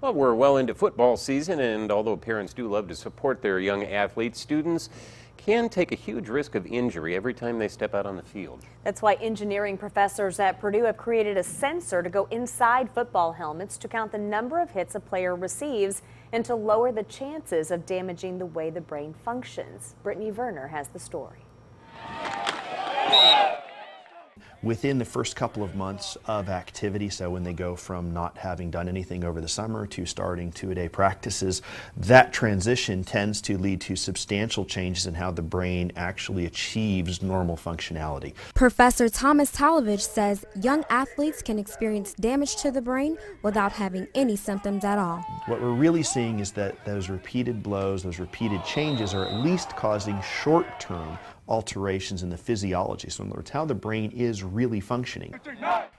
Well, we're well into football season, and although parents do love to support their young athletes, students can take a huge risk of injury every time they step out on the field. That's why engineering professors at Purdue have created a sensor to go inside football helmets to count the number of hits a player receives and to lower the chances of damaging the way the brain functions. Brittany Werner has the story. Within the first couple of months of activity, so when they go from not having done anything over the summer to starting two-a-day practices, that transition tends to lead to substantial changes in how the brain actually achieves normal functionality. Professor Thomas Talovich says young athletes can experience damage to the brain without having any symptoms at all. What we're really seeing is that those repeated blows, those repeated changes are at least causing short-term alterations in the physiology, so in other words, how the brain is really functioning.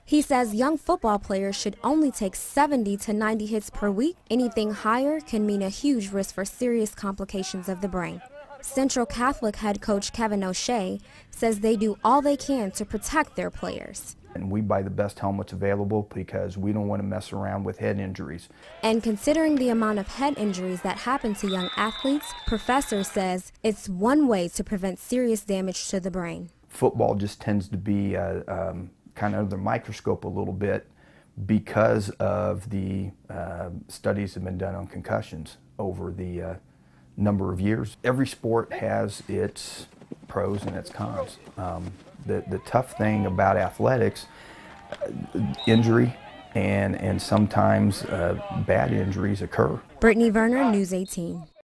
He says young football players should only take 70 to 90 hits per week. Anything higher can mean a huge risk for serious complications of the brain. Central Catholic head coach Kevin O'Shea says they do all they can to protect their players. And we buy the best helmets available because we don't want to mess around with head injuries. And considering the amount of head injuries that happen to young athletes, Professor says it's one way to prevent serious damage to the brain. Football just tends to be kind of under the microscope a little bit because of the studies that have been done on concussions over the number of years. Every sport has its pros and its cons. The tough thing about athletics, injury and sometimes bad injuries occur. Brittany Werner, News 18.